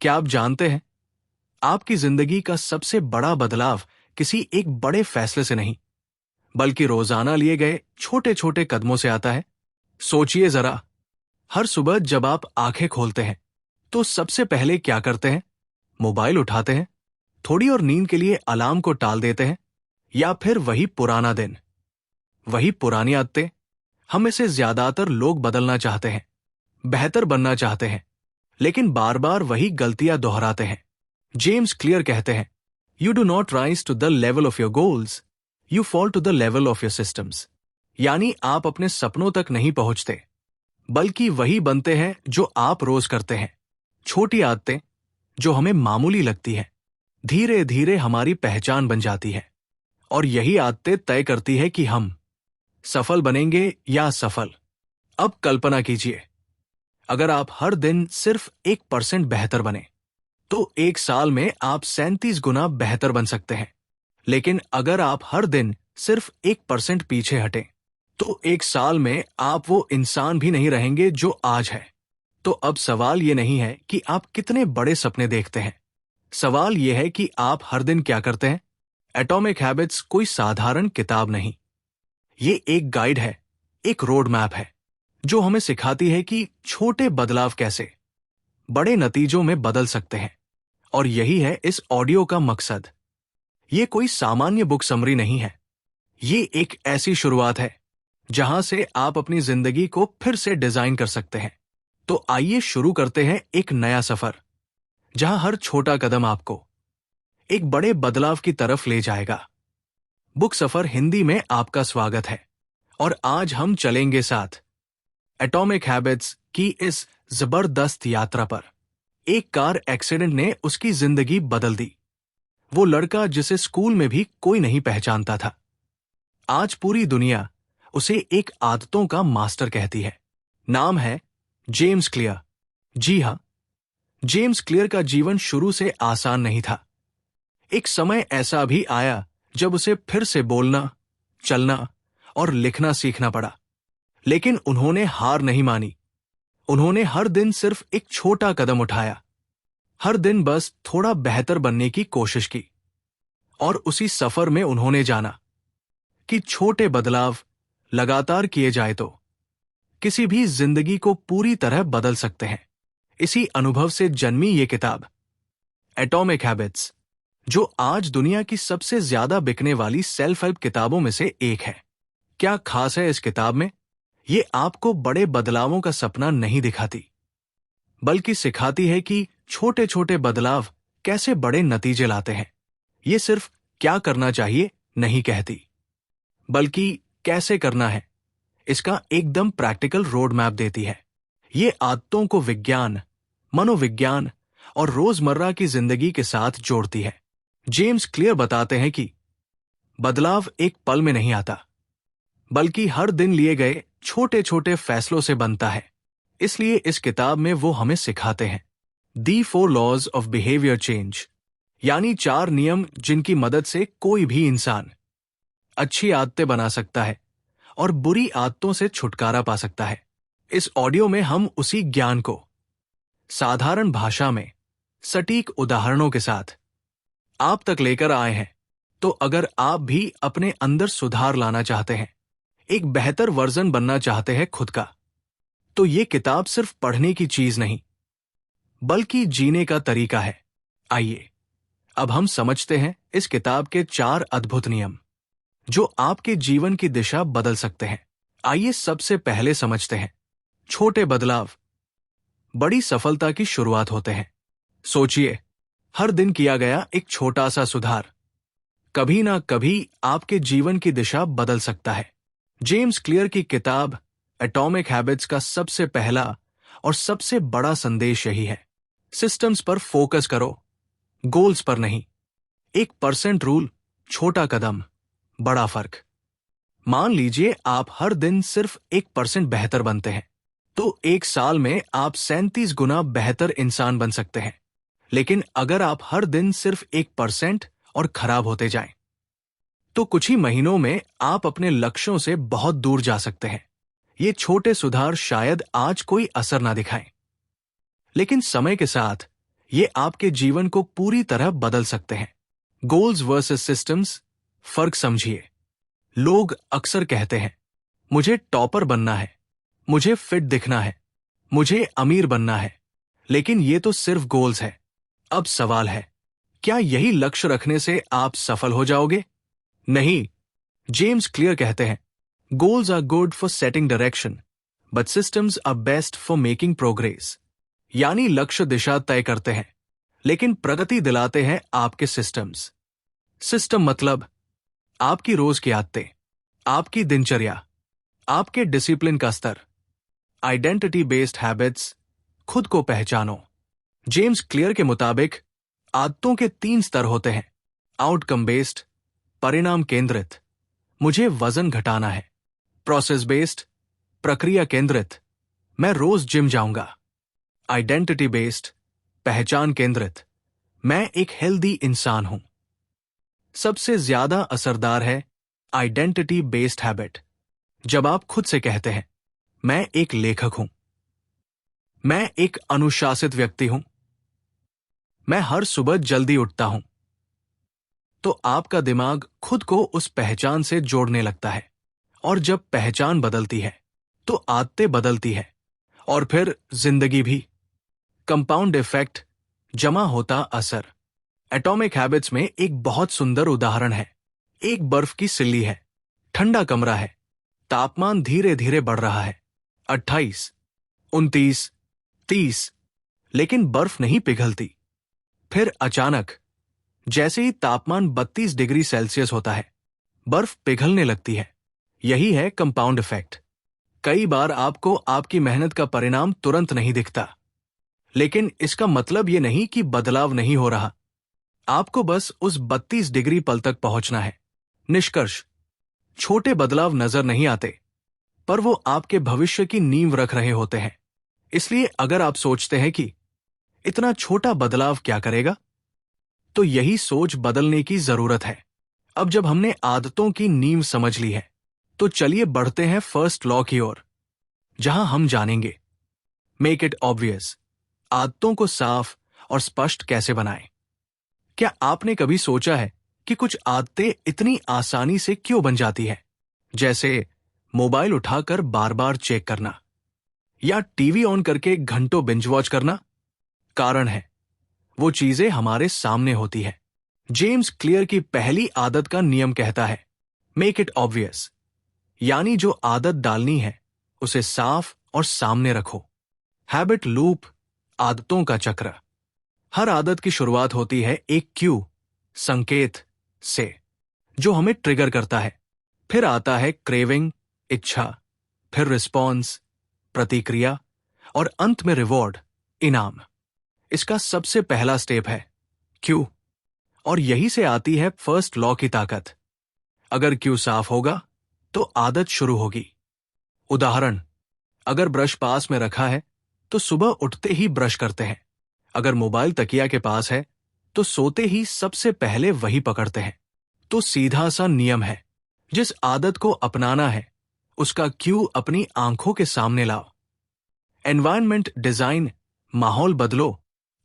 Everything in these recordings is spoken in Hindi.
क्या आप जानते हैं, आपकी जिंदगी का सबसे बड़ा बदलाव किसी एक बड़े फैसले से नहीं, बल्कि रोजाना लिए गए छोटे छोटे कदमों से आता है। सोचिए जरा, हर सुबह जब आप आंखें खोलते हैं, तो सबसे पहले क्या करते हैं? मोबाइल उठाते हैं, थोड़ी और नींद के लिए अलार्म को टाल देते हैं, या फिर वही पुराना दिन, वही पुरानी आदतें? हम में से ज्यादातर लोग बदलना चाहते हैं, बेहतर बनना चाहते हैं, लेकिन बार बार वही गलतियां दोहराते हैं। जेम्स क्लियर कहते हैं, you do not rise to the level of your goals, you fall to the level of your systems. यानी आप अपने सपनों तक नहीं पहुंचते, बल्कि वही बनते हैं जो आप रोज करते हैं। छोटी आदतें जो हमें मामूली लगती हैं, धीरे धीरे हमारी पहचान बन जाती है, और यही आदतें तय करती है कि हम सफल बनेंगे या असफल। अब कल्पना कीजिए, अगर आप हर दिन सिर्फ 1% बेहतर बने, तो एक साल में आप 37 गुना बेहतर बन सकते हैं। लेकिन अगर आप हर दिन सिर्फ 1% पीछे हटें, तो एक साल में आप वो इंसान भी नहीं रहेंगे जो आज है। तो अब सवाल ये नहीं है कि आप कितने बड़े सपने देखते हैं, सवाल यह है कि आप हर दिन क्या करते हैं। एटॉमिक हैबिट्स कोई साधारण किताब नहीं, ये एक गाइड है, एक रोड मैप है, जो हमें सिखाती है कि छोटे बदलाव कैसे बड़े नतीजों में बदल सकते हैं। और यही है इस ऑडियो का मकसद। ये कोई सामान्य बुक समरी नहीं है, ये एक ऐसी शुरुआत है जहां से आप अपनी जिंदगी को फिर से डिजाइन कर सकते हैं। तो आइए शुरू करते हैं एक नया सफर, जहां हर छोटा कदम आपको एक बड़े बदलाव की तरफ ले जाएगा। बुक सफर हिंदी में आपका स्वागत है, और आज हम चलेंगे साथ एटॉमिक हैबिट्स की इस जबरदस्त यात्रा पर। एक कार एक्सीडेंट ने उसकी जिंदगी बदल दी। वो लड़का जिसे स्कूल में भी कोई नहीं पहचानता था, आज पूरी दुनिया उसे एक आदतों का मास्टर कहती है। नाम है जेम्स क्लियर। जी हां, जेम्स क्लियर का जीवन शुरू से आसान नहीं था। एक समय ऐसा भी आया जब उसे फिर से बोलना, चलना और लिखना सीखना पड़ा। लेकिन उन्होंने हार नहीं मानी। उन्होंने हर दिन सिर्फ एक छोटा कदम उठाया, हर दिन बस थोड़ा बेहतर बनने की कोशिश की। और उसी सफर में उन्होंने जाना कि छोटे बदलाव लगातार किए जाए तो किसी भी जिंदगी को पूरी तरह बदल सकते हैं। इसी अनुभव से जन्मी ये किताब एटॉमिक हैबिट्स, जो आज दुनिया की सबसे ज्यादा बिकने वाली सेल्फ हेल्प किताबों में से एक है। क्या खास है इस किताब में? ये आपको बड़े बदलावों का सपना नहीं दिखाती, बल्कि सिखाती है कि छोटे छोटे बदलाव कैसे बड़े नतीजे लाते हैं। ये सिर्फ क्या करना चाहिए नहीं कहती, बल्कि कैसे करना है, इसका एकदम प्रैक्टिकल रोड मैप देती है। ये आदतों को विज्ञान, मनोविज्ञान और रोजमर्रा की जिंदगी के साथ जोड़ती है। जेम्स क्लियर बताते हैं कि बदलाव एक पल में नहीं आता, बल्कि हर दिन लिए गए छोटे छोटे फैसलों से बनता है। इसलिए इस किताब में वो हमें सिखाते हैं दी 4 लॉज ऑफ बिहेवियर चेंज, यानी 4 नियम जिनकी मदद से कोई भी इंसान अच्छी आदतें बना सकता है और बुरी आदतों से छुटकारा पा सकता है। इस ऑडियो में हम उसी ज्ञान को साधारण भाषा में सटीक उदाहरणों के साथ आप तक लेकर आए हैं। तो अगर आप भी अपने अंदर सुधार लाना चाहते हैं, एक बेहतर वर्जन बनना चाहते हैं खुद का, तो ये किताब सिर्फ पढ़ने की चीज नहीं, बल्कि जीने का तरीका है। आइए अब हम समझते हैं इस किताब के 4 अद्भुत नियम, जो आपके जीवन की दिशा बदल सकते हैं। आइए सबसे पहले समझते हैं, छोटे बदलाव बड़ी सफलता की शुरुआत होते हैं। सोचिए, हर दिन किया गया एक छोटा सा सुधार कभी ना कभी आपके जीवन की दिशा बदल सकता है। जेम्स क्लियर की किताब एटॉमिक हैबिट्स का सबसे पहला और सबसे बड़ा संदेश यही है, सिस्टम्स पर फोकस करो, गोल्स पर नहीं। 1% रूल, छोटा कदम, बड़ा फर्क। मान लीजिए आप हर दिन सिर्फ 1% बेहतर बनते हैं, तो एक साल में आप 37 गुना बेहतर इंसान बन सकते हैं। लेकिन अगर आप हर दिन सिर्फ 1% और खराब होते जाएं, तो कुछ ही महीनों में आप अपने लक्ष्यों से बहुत दूर जा सकते हैं। ये छोटे सुधार शायद आज कोई असर ना दिखाएं, लेकिन समय के साथ ये आपके जीवन को पूरी तरह बदल सकते हैं। गोल्स वर्सेस सिस्टम्स, फर्क समझिए। लोग अक्सर कहते हैं, मुझे टॉपर बनना है, मुझे फिट दिखना है, मुझे अमीर बनना है, लेकिन ये तो सिर्फ गोल्स है। अब सवाल है, क्या यही लक्ष्य रखने से आप सफल हो जाओगे? नहीं। जेम्स क्लियर कहते हैं, goals are good for setting direction, but systems are best for making progress. यानी लक्ष्य दिशा तय करते हैं, लेकिन प्रगति दिलाते हैं आपके सिस्टम्स। सिस्टम मतलब आपकी रोज की आदतें, आपकी दिनचर्या, आपके डिसिप्लिन का स्तर। आइडेंटिटी बेस्ड हैबिट्स, खुद को पहचानो। जेम्स क्लियर के मुताबिक आदतों के 3 स्तर होते हैं। आउटकम बेस्ड, परिणाम केंद्रित, मुझे वजन घटाना है। प्रोसेस बेस्ड, प्रक्रिया केंद्रित, मैं रोज जिम जाऊंगा। आइडेंटिटी बेस्ड, पहचान केंद्रित, मैं एक हेल्दी इंसान हूं। सबसे ज्यादा असरदार है आइडेंटिटी बेस्ड हैबिट। जब आप खुद से कहते हैं, मैं एक लेखक हूं, मैं एक अनुशासित व्यक्ति हूं, मैं हर सुबह जल्दी उठता हूं, तो आपका दिमाग खुद को उस पहचान से जोड़ने लगता है। और जब पहचान बदलती है, तो आदतें बदलती है, और फिर जिंदगी भी। कंपाउंड इफेक्ट, जमा होता असर। एटॉमिक हैबिट्स में एक बहुत सुंदर उदाहरण है। एक बर्फ की सिल्ली है, ठंडा कमरा है, तापमान धीरे धीरे बढ़ रहा है। 28, 29, 30, लेकिन बर्फ नहीं पिघलती। फिर अचानक, जैसे ही तापमान 32 डिग्री सेल्सियस होता है, बर्फ पिघलने लगती है। यही है कंपाउंड इफेक्ट। कई बार आपको आपकी मेहनत का परिणाम तुरंत नहीं दिखता, लेकिन इसका मतलब यह नहीं कि बदलाव नहीं हो रहा। आपको बस उस 32 डिग्री पल तक पहुंचना है। निष्कर्ष, छोटे बदलाव नजर नहीं आते, पर वो आपके भविष्य की नींव रख रहे होते हैं। इसलिए अगर आप सोचते हैं कि इतना छोटा बदलाव क्या करेगा, तो यही सोच बदलने की जरूरत है। अब जब हमने आदतों की नींव समझ ली है, तो चलिए बढ़ते हैं फर्स्ट लॉ की ओर, जहां हम जानेंगे मेक इट ऑब्वियस, आदतों को साफ और स्पष्ट कैसे बनाएं। क्या आपने कभी सोचा है कि कुछ आदतें इतनी आसानी से क्यों बन जाती हैं? जैसे मोबाइल उठाकर बार बार चेक करना, या टीवी ऑन करके घंटों बिंज वॉच करना। कारण है, वो चीजें हमारे सामने होती है। जेम्स क्लियर की पहली आदत का नियम कहता है, मेक इट ऑब्वियस, यानी जो आदत डालनी है उसे साफ और सामने रखो। हैबिट लूप, आदतों का चक्र। हर आदत की शुरुआत होती है एक क्यू, संकेत से, जो हमें ट्रिगर करता है। फिर आता है क्रेविंग, इच्छा, फिर रिस्पॉन्स, प्रतिक्रिया, और अंत में रिवॉर्ड, इनाम। इसका सबसे पहला स्टेप है क्यू, और यही से आती है फर्स्ट लॉ की ताकत। अगर क्यू साफ होगा, तो आदत शुरू होगी। उदाहरण, अगर ब्रश पास में रखा है, तो सुबह उठते ही ब्रश करते हैं। अगर मोबाइल तकिया के पास है, तो सोते ही सबसे पहले वही पकड़ते हैं। तो सीधा सा नियम है, जिस आदत को अपनाना है, उसका क्यू अपनी आंखों के सामने लाओ। एनवायरनमेंट डिजाइन, माहौल बदलो,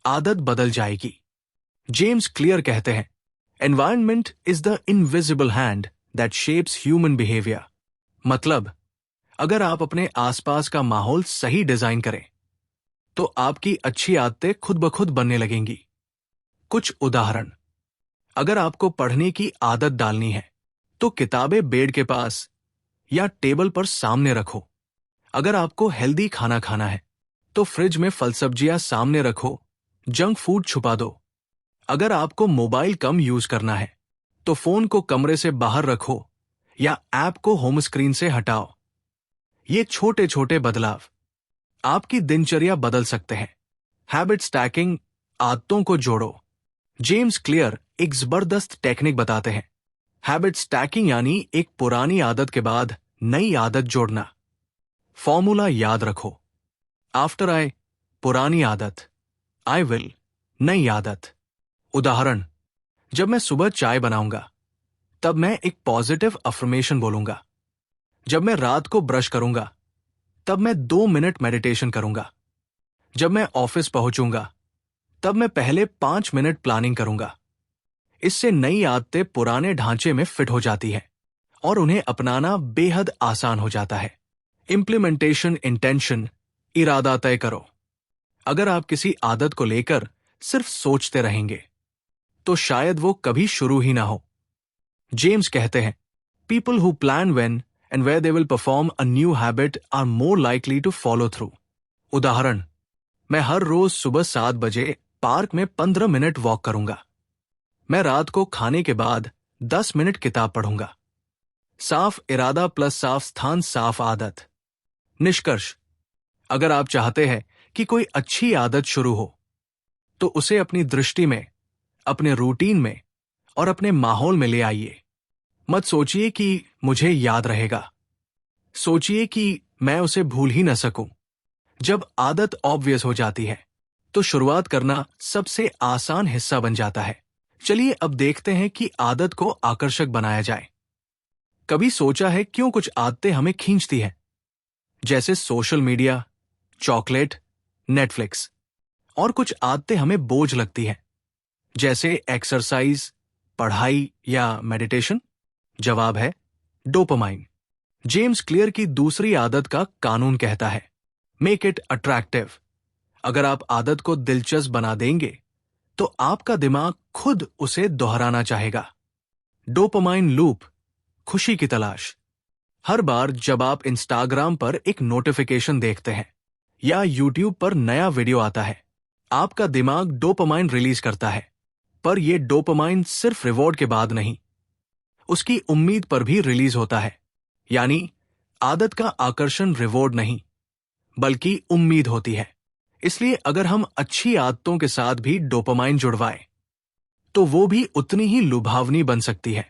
आदत बदल जाएगी। जेम्स क्लियर कहते हैं, environment is the invisible hand that shapes human behaviour. मतलब, अगर आप अपने आसपास का माहौल सही डिजाइन करें, तो आपकी अच्छी आदतें खुद ब खुद बनने लगेंगी। कुछ उदाहरण, अगर आपको पढ़ने की आदत डालनी है, तो किताबें बेड के पास या टेबल पर सामने रखो। अगर आपको हेल्दी खाना खाना है, तो फ्रिज में फल सब्जियां सामने रखो, जंक फूड छुपा दो। अगर आपको मोबाइल कम यूज करना है, तो फोन को कमरे से बाहर रखो या ऐप को होम स्क्रीन से हटाओ। ये छोटे छोटे बदलाव आपकी दिनचर्या बदल सकते हैं। हैबिट स्टैकिंग, आदतों को जोड़ो। जेम्स क्लियर एक जबरदस्त टेक्निक बताते हैं। हैबिट स्टैकिंग यानी एक पुरानी आदत के बाद नई आदत जोड़ना। फॉर्मूला याद रखो, आफ्टर आई, पुरानी आदत, आई विल, नई आदत। उदाहरण, जब मैं सुबह चाय बनाऊंगा, तब मैं एक पॉजिटिव अफर्मेशन बोलूंगा। जब मैं रात को ब्रश करूंगा, तब मैं 2 मिनट मेडिटेशन करूंगा। जब मैं ऑफिस पहुंचूंगा, तब मैं पहले 5 मिनट प्लानिंग करूंगा। इससे नई आदतें पुराने ढांचे में फिट हो जाती है और उन्हें अपनाना बेहद आसान हो जाता है। इम्प्लीमेंटेशन इंटेंशन, इरादा तय करो। अगर आप किसी आदत को लेकर सिर्फ सोचते रहेंगे तो शायद वो कभी शुरू ही ना हो। जेम्स कहते हैं, people who plan when and where they will perform a new habit are more likely to follow through. उदाहरण, मैं हर रोज सुबह 7 बजे पार्क में 15 मिनट वॉक करूंगा। मैं रात को खाने के बाद 10 मिनट किताब पढ़ूंगा। साफ इरादा प्लस साफ स्थान साफ आदत। निष्कर्ष, अगर आप चाहते हैं कि कोई अच्छी आदत शुरू हो तो उसे अपनी दृष्टि में, अपने रूटीन में और अपने माहौल में ले आइए। मत सोचिए कि मुझे याद रहेगा, सोचिए कि मैं उसे भूल ही न सकूं। जब आदत ऑब्वियस हो जाती है तो शुरुआत करना सबसे आसान हिस्सा बन जाता है। चलिए अब देखते हैं कि आदत को आकर्षक बनाया जाए। कभी सोचा है क्यों कुछ आदतें हमें खींचती हैं? जैसे सोशल मीडिया, चॉकलेट, नेटफ्लिक्स। और कुछ आदतें हमें बोझ लगती हैं, जैसे एक्सरसाइज, पढ़ाई या मेडिटेशन। जवाब है डोपामाइन। जेम्स क्लियर की दूसरी आदत का कानून कहता है, मेक इट अट्रैक्टिव। अगर आप आदत को दिलचस्प बना देंगे तो आपका दिमाग खुद उसे दोहराना चाहेगा। डोपामाइन लूप, खुशी की तलाश। हर बार जब आप इंस्टाग्राम पर एक नोटिफिकेशन देखते हैं या यूट्यूब पर नया वीडियो आता है, आपका दिमाग डोपामाइन रिलीज करता है। पर यह डोपामाइन सिर्फ रिवॉर्ड के बाद नहीं, उसकी उम्मीद पर भी रिलीज होता है। यानी आदत का आकर्षण रिवॉर्ड नहीं, बल्कि उम्मीद होती है। इसलिए अगर हम अच्छी आदतों के साथ भी डोपामाइन जुड़वाएं तो वो भी उतनी ही लुभावनी बन सकती है।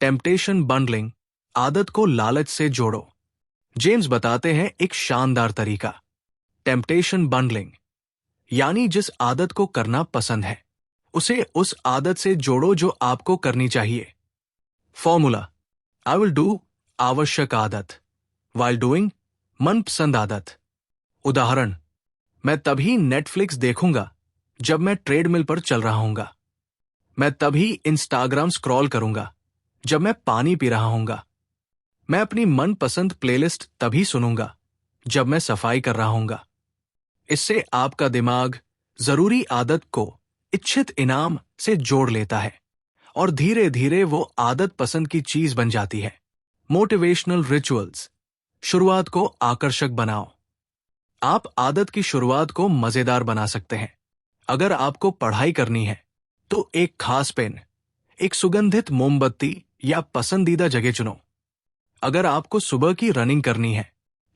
टेम्पटेशन बंडलिंग, आदत को लालच से जोड़ो। जेम्स बताते हैं एक शानदार तरीका, टेम्पटेशन बंडलिंग। यानी जिस आदत को करना पसंद है उसे उस आदत से जोड़ो जो आपको करनी चाहिए। फॉर्मूला, आई विल डू आवश्यक आदत वाइल डूइंग मनपसंद आदत। उदाहरण, मैं तभी नेटफ्लिक्स देखूंगा जब मैं ट्रेडमिल पर चल रहा हूंगा। मैं तभी इंस्टाग्राम स्क्रॉल करूंगा जब मैं पानी पी रहा हूंगा। मैं अपनी मनपसंद प्लेलिस्ट तभी सुनूंगा जब मैं सफाई कर रहा हूंगा। इससे आपका दिमाग जरूरी आदत को इच्छित इनाम से जोड़ लेता है और धीरे धीरे वो आदत पसंद की चीज बन जाती है। मोटिवेशनल रिचुअल्स, शुरुआत को आकर्षक बनाओ। आप आदत की शुरुआत को मजेदार बना सकते हैं। अगर आपको पढ़ाई करनी है तो एक खास पेन, एक सुगंधित मोमबत्ती या पसंदीदा जगह चुनो। अगर आपको सुबह की रनिंग करनी है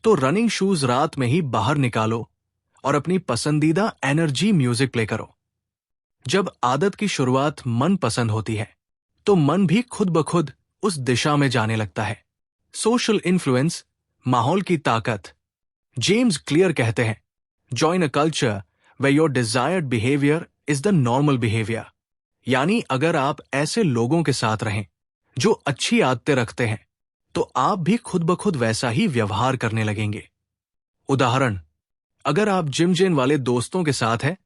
तो रनिंग शूज रात में ही बाहर निकालो और अपनी पसंदीदा एनर्जी म्यूजिक प्ले करो। जब आदत की शुरुआत मन पसंद होती है तो मन भी खुद ब खुद उस दिशा में जाने लगता है। सोशल इन्फ्लुएंस, माहौल की ताकत। जेम्स क्लियर कहते हैं, join a culture where your desired behaviour is the normal behaviour. यानी अगर आप ऐसे लोगों के साथ रहें जो अच्छी आदतें रखते हैं तो आप भी खुद ब खुद वैसा ही व्यवहार करने लगेंगे। उदाहरण, अगर आप जिम जेन वाले दोस्तों के साथ हैं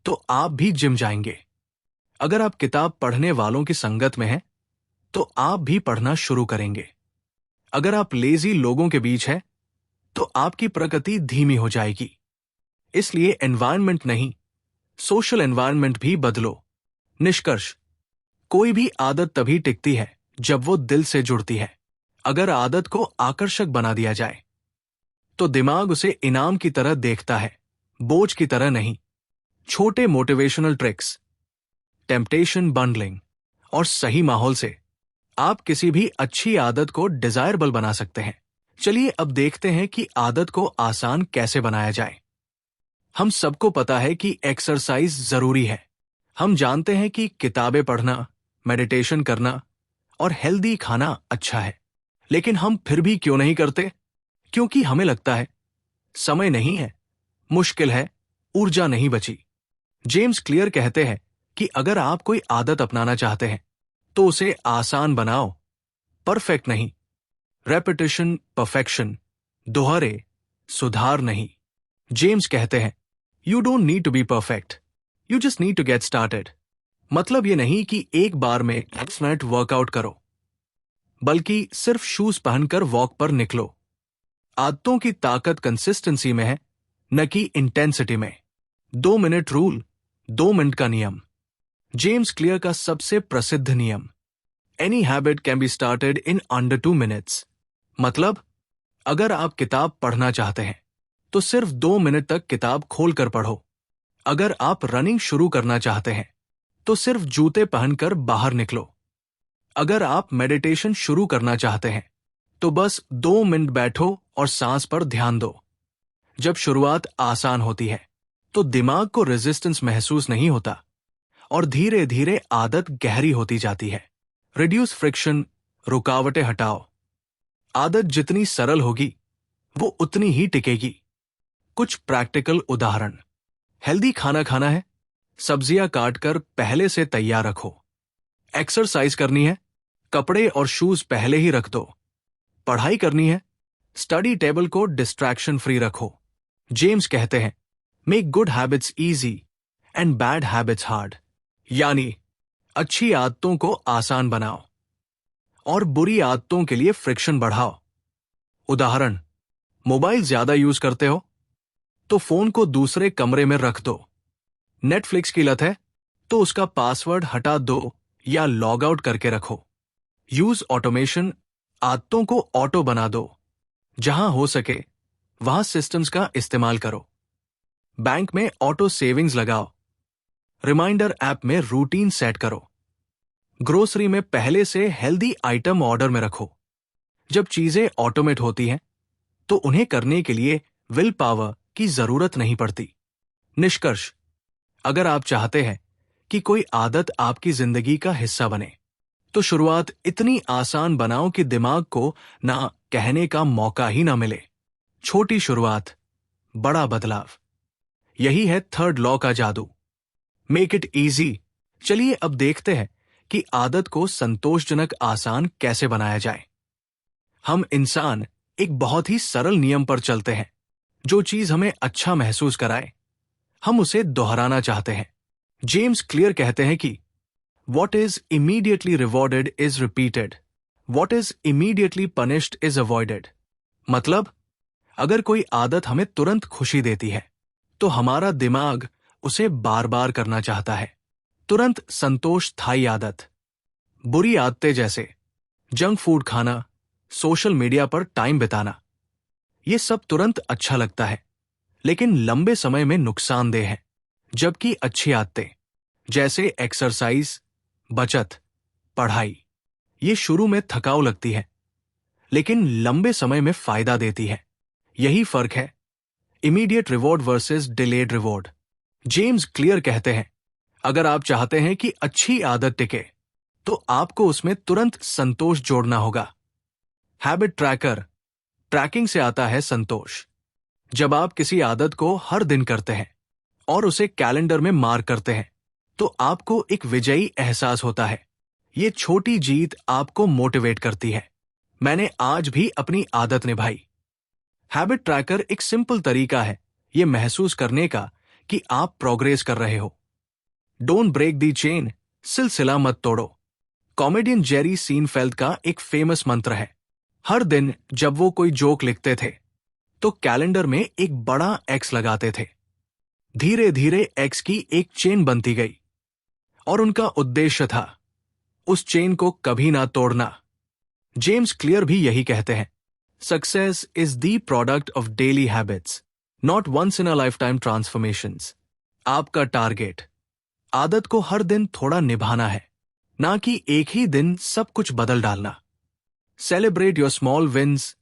तो आप भी जिम जाएंगे। अगर आप किताब पढ़ने वालों की संगत में हैं तो आप भी पढ़ना शुरू करेंगे। अगर आप लेजी लोगों के बीच हैं तो आपकी प्रगति धीमी हो जाएगी। इसलिए एनवायरनमेंट नहीं, सोशल एनवायरनमेंट भी बदलो। निष्कर्ष, कोई भी आदत तभी टिकती है जब वो दिल से जुड़ती है। अगर आदत को आकर्षक बना दिया जाए तो दिमाग उसे इनाम की तरह देखता है, बोझ की तरह नहीं। छोटे मोटिवेशनल ट्रिक्स, टेम्पटेशन बंडलिंग और सही माहौल से आप किसी भी अच्छी आदत को डिजायरेबल बना सकते हैं। चलिए अब देखते हैं कि आदत को आसान कैसे बनाया जाए। हम सबको पता है कि एक्सरसाइज जरूरी है। हम जानते हैं कि किताबें पढ़ना, मेडिटेशन करना और हेल्दी खाना अच्छा है। लेकिन हम फिर भी क्यों नहीं करते? क्योंकि हमें लगता है समय नहीं है, मुश्किल है, ऊर्जा नहीं बची। जेम्स क्लियर कहते हैं कि अगर आप कोई आदत अपनाना चाहते हैं तो उसे आसान बनाओ, परफेक्ट नहीं। रेपिटेशन परफेक्शन, दोहरे, सुधार नहीं। जेम्स कहते हैं, you don't need to be perfect, you just need to get started. मतलब ये नहीं कि एक बार में 10 मिनट वर्कआउट करो, बल्कि सिर्फ शूज पहनकर वॉक पर निकलो। आदतों की ताकत कंसिस्टेंसी में है, न कि इंटेंसिटी में। 2 मिनट रूल, 2 मिनट का नियम। जेम्स क्लियर का सबसे प्रसिद्ध नियम, any habit can be started in under 2 minutes. मतलब अगर आप किताब पढ़ना चाहते हैं तो सिर्फ 2 मिनट तक किताब खोलकर पढ़ो। अगर आप रनिंग शुरू करना चाहते हैं तो सिर्फ जूते पहनकर बाहर निकलो। अगर आप मेडिटेशन शुरू करना चाहते हैं तो बस 2 मिनट बैठो और सांस पर ध्यान दो। जब शुरुआत आसान होती है तो दिमाग को रेजिस्टेंस महसूस नहीं होता और धीरे धीरे आदत गहरी होती जाती है। रिड्यूस फ्रिक्शन, रुकावटें हटाओ। आदत जितनी सरल होगी वो उतनी ही टिकेगी। कुछ प्रैक्टिकल उदाहरण। हेल्दी खाना खाना है, सब्जियां काटकर पहले से तैयार रखो। एक्सरसाइज करनी है, कपड़े और शूज पहले ही रख दो। पढ़ाई करनी है, स्टडी टेबल को डिस्ट्रैक्शन फ्री रखो। जेम्स कहते हैं, make good habits easy and bad habits hard. यानी अच्छी आदतों को आसान बनाओ और बुरी आदतों के लिए फ्रिक्शन बढ़ाओ। उदाहरण, मोबाइल ज्यादा यूज करते हो तो फोन को दूसरे कमरे में रख दो। नेटफ्लिक्स की लत है तो उसका पासवर्ड हटा दो या लॉग आउट करके रखो। यूज ऑटोमेशन, आदतों को ऑटो बना दो। जहां हो सके वहां सिस्टम्स का इस्तेमाल करो। बैंक में ऑटो सेविंग्स लगाओ। रिमाइंडर ऐप में रूटीन सेट करो। ग्रोसरी में पहले से हेल्दी आइटम ऑर्डर में रखो। जब चीजें ऑटोमेट होती हैं तो उन्हें करने के लिए विल पावर की जरूरत नहीं पड़ती। निष्कर्ष, अगर आप चाहते हैं कि कोई आदत आपकी जिंदगी का हिस्सा बने तो शुरुआत इतनी आसान बनाओ कि दिमाग को ना कहने का मौका ही ना मिले। छोटी शुरुआत, बड़ा बदलाव। यही है थर्ड लॉ का जादू। Make it easy. चलिए अब देखते हैं कि आदत को संतोषजनक आसान कैसे बनाया जाए। हम इंसान एक बहुत ही सरल नियम पर चलते हैं। जो चीज हमें अच्छा महसूस कराए हम उसे दोहराना चाहते हैं। जेम्स क्लियर कहते हैं कि what is immediately rewarded is repeated, what is immediately punished is avoided. मतलब अगर कोई आदत हमें तुरंत खुशी देती है तो हमारा दिमाग उसे बार बार करना चाहता है। तुरंत संतोष स्थायी आदत। बुरी आदतें जैसे जंक फूड खाना, सोशल मीडिया पर टाइम बिताना, ये सब तुरंत अच्छा लगता है लेकिन लंबे समय में नुकसानदेह है। जबकि अच्छी आदतें जैसे एक्सरसाइज, बचत, पढ़ाई, ये शुरू में थकाऊ लगती है लेकिन लंबे समय में फायदा देती है। यही फर्क है immediate reward versus delayed reward. James Clear कहते हैं, अगर आप चाहते हैं कि अच्छी आदत टिके तो आपको उसमें तुरंत संतोष जोड़ना होगा। हैबिट ट्रैकर, ट्रैकिंग से आता है संतोष। जब आप किसी आदत को हर दिन करते हैं और उसे कैलेंडर में मार्क करते हैं तो आपको एक विजयी एहसास होता है। ये छोटी जीत आपको मोटिवेट करती है। मैंने आज भी अपनी आदत निभाई। हैबिट ट्रैकर एक सिंपल तरीका है ये महसूस करने का कि आप प्रोग्रेस कर रहे हो। डोंट ब्रेक दी चेन, सिलसिला मत तोड़ो। कॉमेडियन जेरी सीनफेल्ड का एक फेमस मंत्र है। हर दिन जब वो कोई जोक लिखते थे तो कैलेंडर में एक बड़ा एक्स लगाते थे। धीरे धीरे एक्स की एक चेन बनती गई और उनका उद्देश्य था उस चेन को कभी ना तोड़ना। जेम्स क्लियर भी यही कहते हैं, success is the product of daily habits, not once in a lifetime transformations. आपका टारगेट आदत को हर दिन थोड़ा निभाना है, ना कि एक ही दिन सब कुछ बदल डालना। सेलिब्रेट योर स्मॉल विन्स,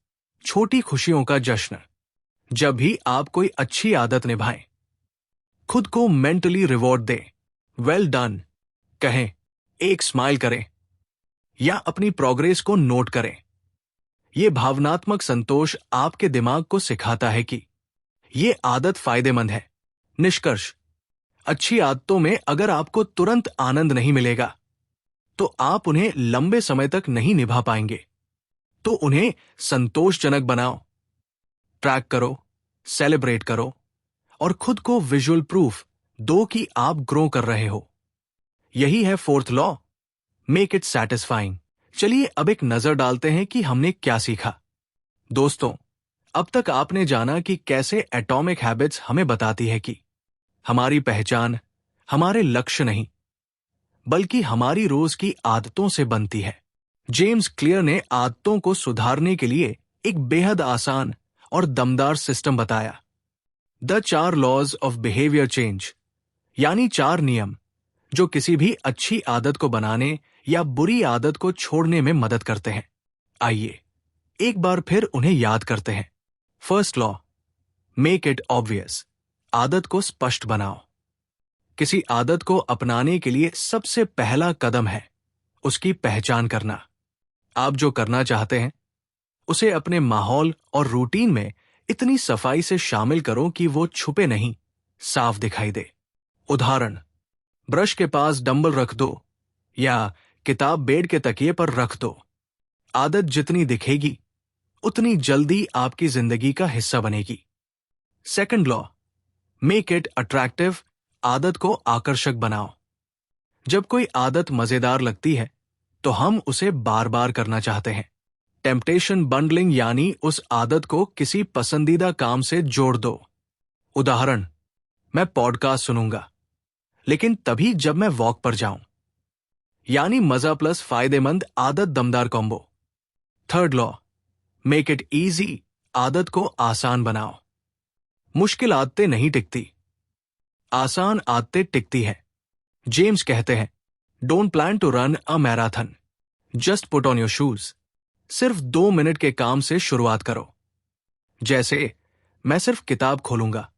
छोटी खुशियों का जश्न। जब भी आप कोई अच्छी आदत निभाएं, खुद को मेंटली रिवॉर्ड दें। वेल डन कहें, एक स्माइल करें या अपनी प्रोग्रेस को नोट करें। यह भावनात्मक संतोष आपके दिमाग को सिखाता है कि यह आदत फायदेमंद है। निष्कर्ष, अच्छी आदतों में अगर आपको तुरंत आनंद नहीं मिलेगा तो आप उन्हें लंबे समय तक नहीं निभा पाएंगे। तो उन्हें संतोषजनक बनाओ, ट्रैक करो, सेलिब्रेट करो और खुद को विजुअल प्रूफ दो कि आप ग्रो कर रहे हो। यही है fourth law, make it satisfying. चलिए अब एक नजर डालते हैं कि हमने क्या सीखा। दोस्तों, अब तक आपने जाना कि कैसे एटॉमिक हैबिट्स हमें बताती है कि हमारी पहचान हमारे लक्ष्य नहीं, बल्कि हमारी रोज की आदतों से बनती है। जेम्स क्लियर ने आदतों को सुधारने के लिए एक बेहद आसान और दमदार सिस्टम बताया, the 4 laws of behaviour change, यानी 4 नियम जो किसी भी अच्छी आदत को बनाने या बुरी आदत को छोड़ने में मदद करते हैं। आइए एक बार फिर उन्हें याद करते हैं। First law, make it obvious, आदत को स्पष्ट बनाओ। किसी आदत को अपनाने के लिए सबसे पहला कदम है उसकी पहचान करना। आप जो करना चाहते हैं उसे अपने माहौल और रूटीन में इतनी सफाई से शामिल करो कि वो छुपे नहीं, साफ दिखाई दे। उदाहरण, ब्रश के पास डंबल रख दो या किताब बेड के तकिए पर रख दो। आदत जितनी दिखेगी उतनी जल्दी आपकी जिंदगी का हिस्सा बनेगी। Second law, make it attractive, आदत को आकर्षक बनाओ। जब कोई आदत मजेदार लगती है तो हम उसे बार बार करना चाहते हैं। टेम्पटेशन बंडलिंग, यानी उस आदत को किसी पसंदीदा काम से जोड़ दो। उदाहरण, मैं पॉडकास्ट सुनूंगा लेकिन तभी जब मैं वॉक पर जाऊं, यानी मजा प्लस फायदेमंद आदत दमदार combo. Third law, make it easy, आदत को आसान बनाओ। मुश्किल आदतें नहीं टिकती, आसान आदतें टिकती है। जेम्स कहते हैं, don't plan to run a marathon, just put on your shoes. सिर्फ 2 मिनट के काम से शुरुआत करो। जैसे, मैं सिर्फ किताब खोलूंगा,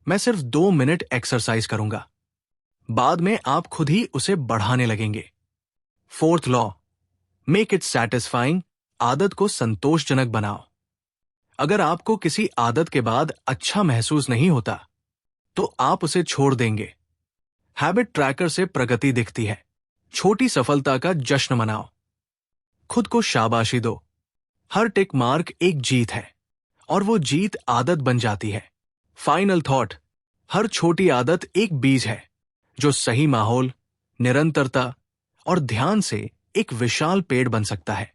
मैं सिर्फ 2 मिनट एक्सरसाइज करूंगा। बाद में आप खुद ही उसे बढ़ाने लगेंगे। Fourth law, make it satisfying, आदत को संतोषजनक बनाओ। अगर आपको किसी आदत के बाद अच्छा महसूस नहीं होता तो आप उसे छोड़ देंगे। हैबिट ट्रैकर से प्रगति दिखती है। छोटी सफलता का जश्न मनाओ, खुद को शाबाशी दो। हर टिक मार्क एक जीत है और वो जीत आदत बन जाती है। फाइनल थॉट, हर छोटी आदत एक बीज है जो सही माहौल, निरंतरता और ध्यान से एक विशाल पेड़ बन सकता है।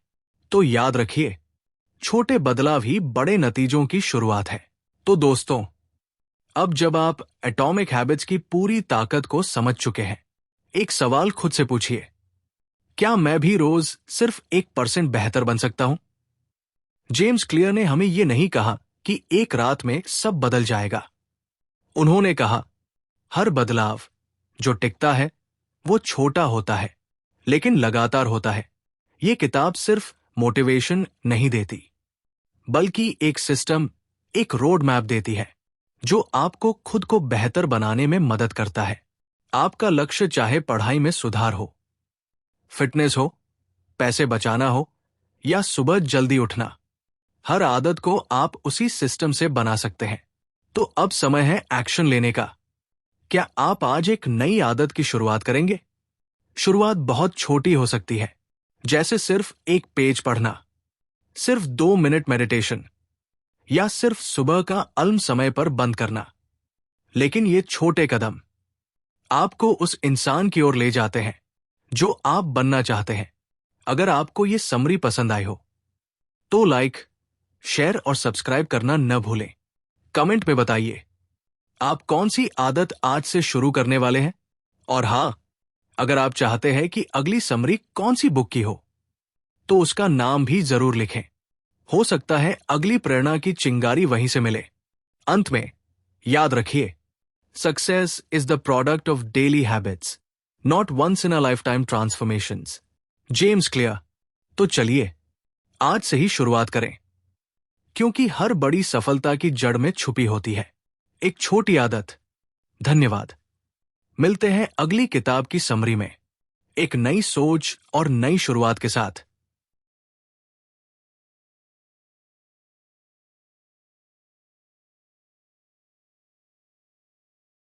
तो याद रखिए, छोटे बदलाव ही बड़े नतीजों की शुरुआत है। तो दोस्तों, अब जब आप एटॉमिक हैबिट्स की पूरी ताकत को समझ चुके हैं, एक सवाल खुद से पूछिए, क्या मैं भी रोज सिर्फ 1% बेहतर बन सकता हूं? जेम्स क्लियर ने हमें यह नहीं कहा कि एक रात में सब बदल जाएगा। उन्होंने कहा, हर बदलाव जो टिकता है वो छोटा होता है लेकिन लगातार होता है। ये किताब सिर्फ मोटिवेशन नहीं देती, बल्कि एक सिस्टम, एक रोड मैप देती है जो आपको खुद को बेहतर बनाने में मदद करता है। आपका लक्ष्य चाहे पढ़ाई में सुधार हो, फिटनेस हो, पैसे बचाना हो या सुबह जल्दी उठना, हर आदत को आप उसी सिस्टम से बना सकते हैं। तो अब समय है एक्शन लेने का। क्या आप आज एक नई आदत की शुरुआत करेंगे? शुरुआत बहुत छोटी हो सकती है, जैसे सिर्फ एक पेज पढ़ना, सिर्फ 2 मिनट मेडिटेशन या सिर्फ सुबह का अल्म समय पर बंद करना। लेकिन ये छोटे कदम आपको उस इंसान की ओर ले जाते हैं जो आप बनना चाहते हैं। अगर आपको ये समरी पसंद आई हो तो लाइक, शेयर और सब्सक्राइब करना न भूलें। कमेंट में बताइए आप कौन सी आदत आज से शुरू करने वाले हैं। और हां, अगर आप चाहते हैं कि अगली समरी कौन सी बुक की हो तो उसका नाम भी जरूर लिखें। हो सकता है अगली प्रेरणा की चिंगारी वहीं से मिले। अंत में याद रखिए, success is the product of daily habits, not once in a lifetime transformations. James Clear. तो चलिए आज से ही शुरुआत करें, क्योंकि हर बड़ी सफलता की जड़ में छुपी होती है एक छोटी आदत। धन्यवाद। मिलते हैं अगली किताब की समरी में, एक नई सोच और नई शुरुआत के साथ।